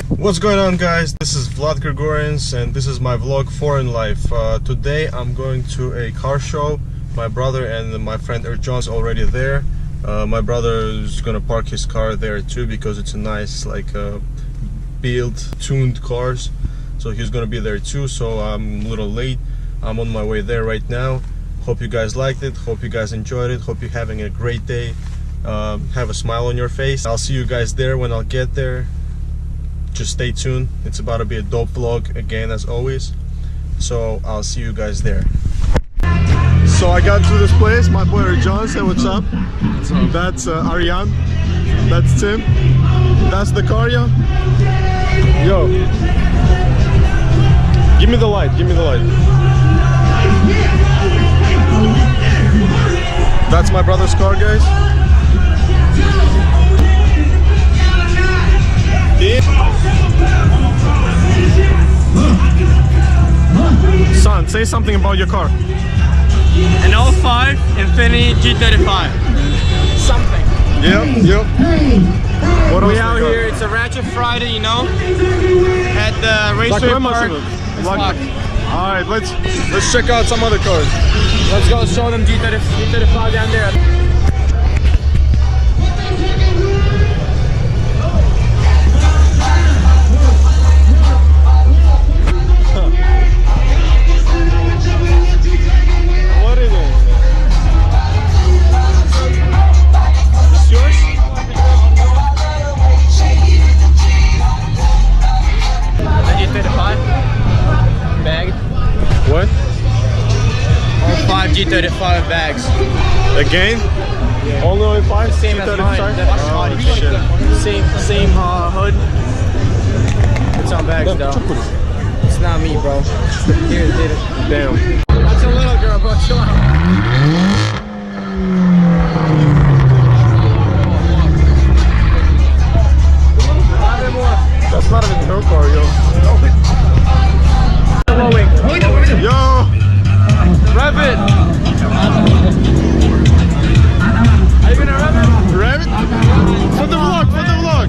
What's going on, guys? This is Vlad Grigoryans and this is my vlog Foreign Life. Today I'm going to a car show. My brother and my friend Ercan's already there. My brother is gonna park his car there too because it's a nice built, tuned cars. So he's gonna be there too, so I'm a little late. I'm on my way there right now. Hope you guys liked it, hope you guys enjoyed it, hope you're having a great day. Have a smile on your face. I'll see you guys there when I'll get there. Just stay tuned. It's about to be a dope vlog again as always. So I'll see you guys there. So I got to this place. My boy Ercan said what's up. What's up? That's Aryan. That's Tim. That's the car, yo. Yo. Give me the light. Give me the light. That's my brother's car, guys. Son, say something about your car. An 05 Infiniti G35. Something. Yep. What else we out here, it's a Ratchet Friday, you know, at the Ratchet Park. It's locked. Alright, let's check out some other cars. Let's go show them G35 down there. G35 bags. Again? Yeah. Only 5? Same as mine. Oh, shit. Same hood. It's on bags though. It's not me, bro. Here, did it. Damn. That's a little girl, bro. Chill out. That's not even her car, yo. Yo! Rev it! Are you gonna rev it? Rev it? For the vlog, for the vlog!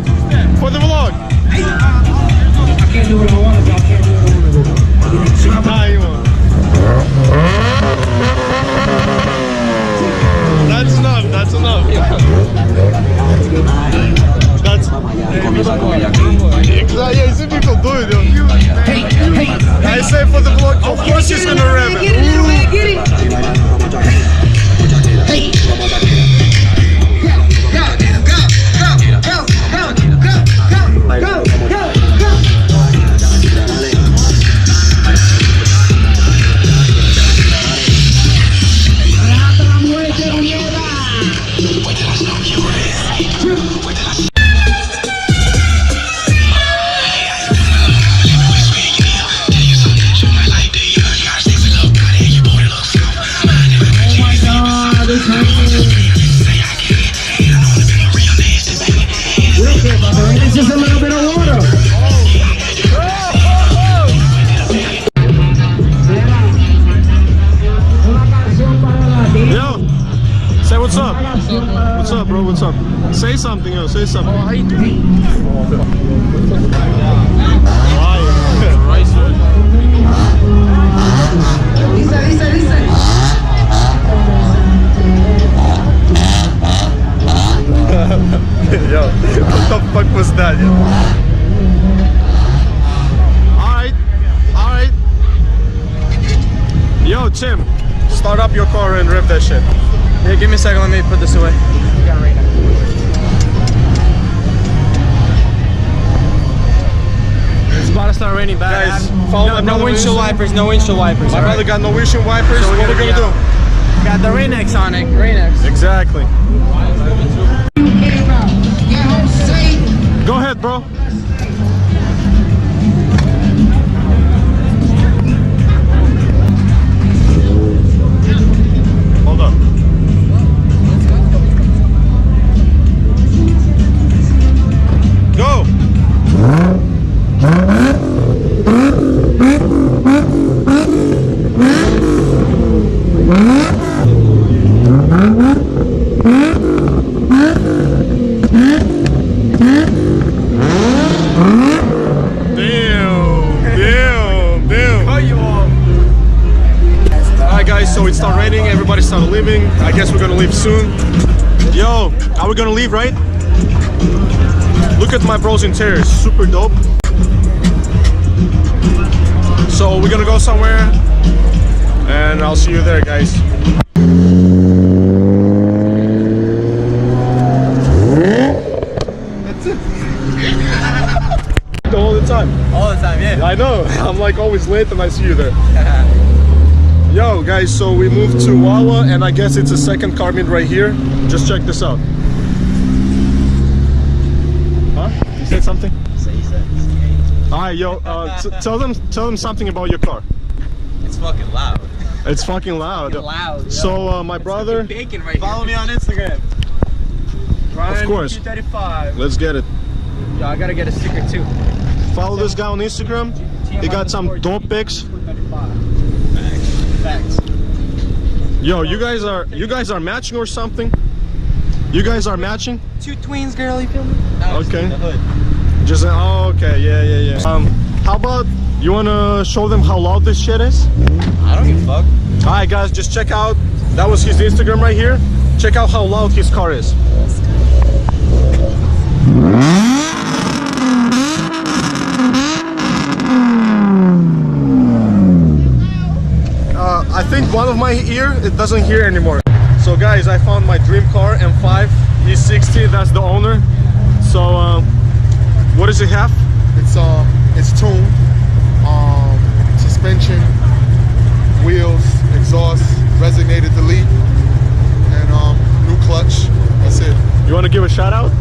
For the vlog! I can't do what I want to do, I can't do what I want to do. That's enough, that's enough. That's... Yeah, you see people do it, yo. I say for the vlog, of course he's gonna rev it. Get it. Hey. It's just a little bit of water. Yo, say what's up. What's up, bro? What's up? Say something, yo. Say something. How you doing? Listen. Yo, what the fuck was that, yo? Alright. Yo, Tim, start up your car and rev that shit. Yeah, give me a second, let me put this away. It's about to start raining bad. Guys, follow my no brother windshield wipers, no windshield wipers. My brother got no windshield wipers, So what are we gonna do? Got the Rain-X on it, Rain-X. Exactly. Go ahead, bro. Hold up. Go. soon. Yo, are we gonna leave, right? Look at my bro's interior, super dope. So we're gonna go somewhere, and I'll see you there, guys. All the time. All the time, yeah. I know. I'm like always late and I see you there. Yo, guys, so we moved to Wawa, and I guess it's a second car meet right here. Just check this out. Huh? You said something? Alright, yo, tell them something about your car. It's fucking loud. It's fucking loud. Loud. So my brother, Bacon right Follow me on Instagram. of course. 235. Let's get it. Yo, I gotta get a sticker too. Follow this guy on Instagram. He got some dope pics. Facts. Yo, you guys are matching or something? You guys are matching? Two twins, girl. You feel me? Okay. Just oh, okay, yeah. How about you wanna show them how loud this shit is? I don't give a fuck. All right, guys, just check out. That was his Instagram right here. Check out how loud his car is. I think one of my ear, it doesn't hear anymore. So guys, I found my dream car, M5 E60. That's the owner. So what does it have? It's tuned, suspension, wheels, exhaust, resonated delete, and new clutch. That's it. You want to give a shout out?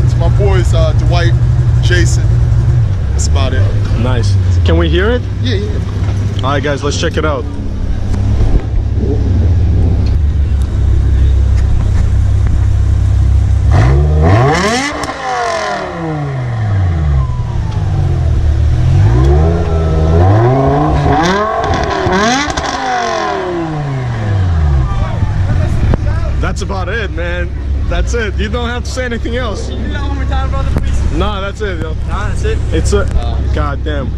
To my boys, Dwight, Jason. That's about it. Nice. Can we hear it? Yeah. All right, guys, let's check it out. That's about it, man. That's it. You don't have to say anything else. Can you do that one more time, brother, please? Nah, that's it, yo. Nah, that's it. It's a goddamn.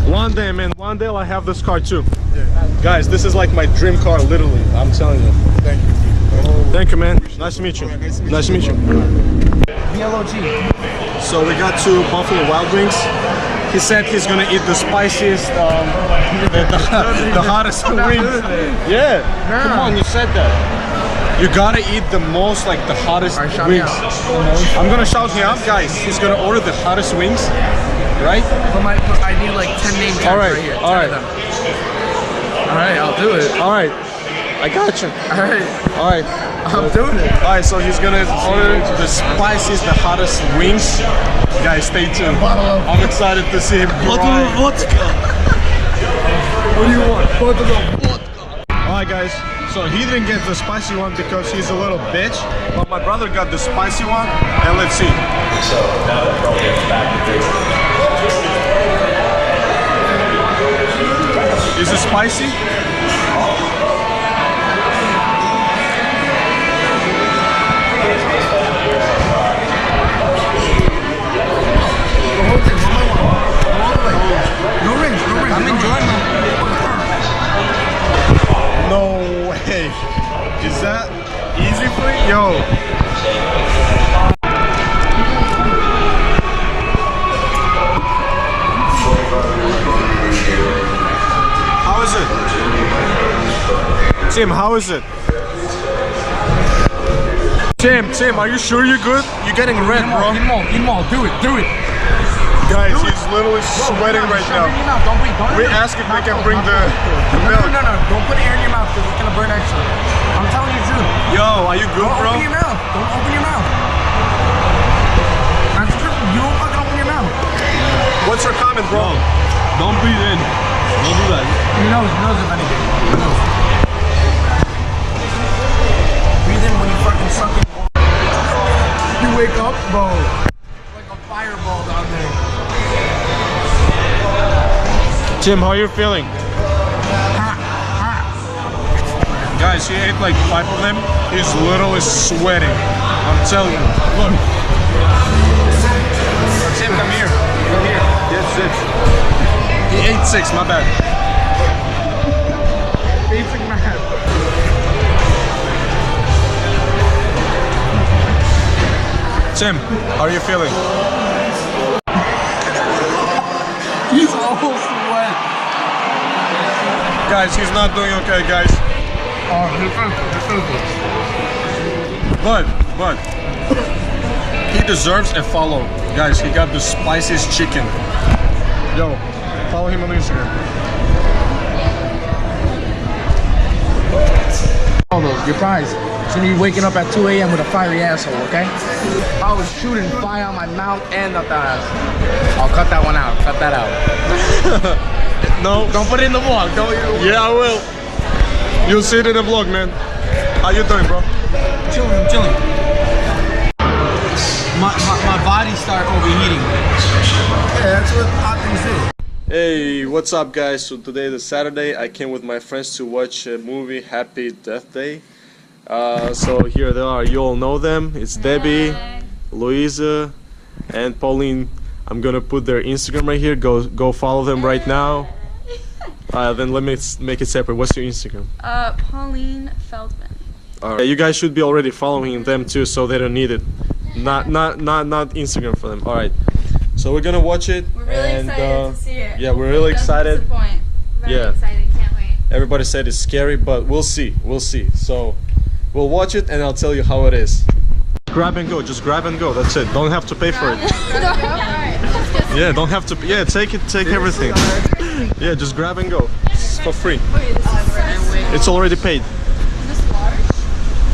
One day, man. One day I'll have this car too. Yeah. Guys, this is like my dream car, literally. I'm telling you. Thank you. Thank you, man. Nice to meet you. Nice to meet you. VLOG. So we got to Buffalo Wild Wings. He said he's gonna eat the spiciest, the hottest wings. Yeah. Come on, you said that. You gotta eat the most, like the hottest wings. I'm gonna shout him out, guys. He's gonna order the hottest wings, right? I need like 10 name tags right here. All right. Alright, I'll do it. All right. I got you. All right. I'm doing it. All right, so he's gonna order the spiciest, the hottest wings. Guys, stay tuned. I'm excited to see him. Vodka. What do you want? Vodka. All right, guys. So he didn't get the spicy one because he's a little bitch, but my brother got the spicy one, and let's see. So now that Bro gets back to basics. Is it spicy? No rings. I'm enjoying my. No way. Is that easy for you? Yo. How is it? Tim, how is it? Tim, are you sure you're good? You're getting red, bro. Eat them all. Do it. Guys, he's literally sweating right now. We asked if they can bring the milk. No. Don't put air in your mouth because it's gonna burn extra. I'm telling you the truth. Yo, are you good, bro? Don't open your mouth. That's true. You don't fucking open your mouth. What's your comment, bro? Don't breathe in. Don't do that. Your nose if anything. Your nose. Breathe in when you fucking suck it. You wake up, bro. Like a fireball down there. Tim, how are you feeling? Guys, he ate like 5 of them. He's literally sweating. I'm telling you. Look. Tim, come here. Yes, 6. He ate 6, my bad. Basic math. Tim, how are you feeling? He's all sweat. Guys, he's not doing okay, guys. But he deserves a follow. Guys, he got the spiciest chicken. Yo, follow him on Instagram. All those, your prize. So you waking up at 2 a.m. with a fiery asshole, okay? I was shooting fire on my mouth and up that ass. I'll cut that one out. Cut that out. No. Don't put it in the vlog. Don't you? Yeah, I will. You'll see it in the vlog, man. How you doing, bro? Chilling. I'm chilling. My body started overheating. Yeah, that's what hot things do. Hey, what's up, guys? So today is Saturday. I came with my friends to watch a movie, Happy Death Day. So here they are. You all know them. It's Debbie, Louisa, and Pauline. I'm gonna put their Instagram right here. Go follow them right now. Then let me make it separate. What's your Instagram? Pauline Feldman. Alright, you guys should be already following them too, so they don't need it. Not Instagram for them. Alright. So we're gonna watch it. We're really excited to see it. Yeah, we're really excited. Very excited, can't wait. Everybody said it's scary, but we'll see. We'll see. So we'll watch it and I'll tell you how it is. Grab and go. Just grab and go. That's it. Don't have to pay for it. Yeah, don't have to. Yeah, take everything. Yeah, just grab and go. It's for free. It's already paid.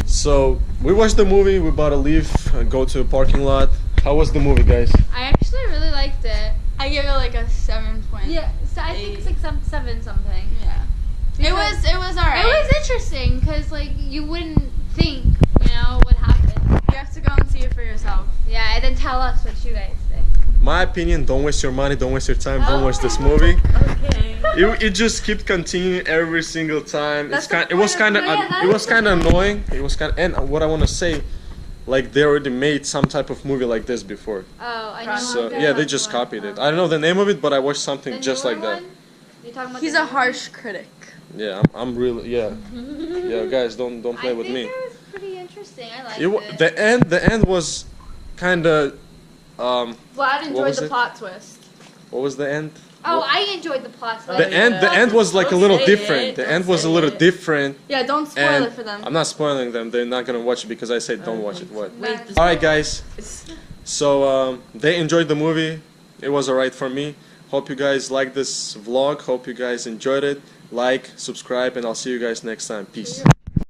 So we watched the movie. We're about to leave and go to a parking lot. How was the movie, guys? I actually really liked it. I give it like a 7.8. Yeah, so I think it's like 7 something. Yeah. It was alright. It was interesting because like you wouldn't think, you know, what happened. You have to go and see it for yourself. Yeah, and then tell us what you guys think. My opinion: don't waste your money, don't waste your time, don't watch this movie. Okay. It just kept continuing every single time. It was kind of annoying. It was kind of, and what I want to say, like they already made some type of movie like this before. Oh, I know. So yeah, they just copied it. I don't know the name of it, but I watched something just like that. You're talking about He's a harsh critic. Yeah, I'm really yeah. Guys, don't play with me. I think it was pretty interesting. I liked it. The end was kind of Vlad enjoyed the plot twist. What was the end? Oh, I enjoyed the plot. The end was like a little different. The end was a little different. Yeah, don't spoil And it for them. I'm not spoiling them. They're not gonna watch it because I said don't watch it. What? All right, guys. So they enjoyed the movie. It was alright for me. Hope you guys liked this vlog. Hope you guys enjoyed it. Like, subscribe, and I'll see you guys next time. Peace.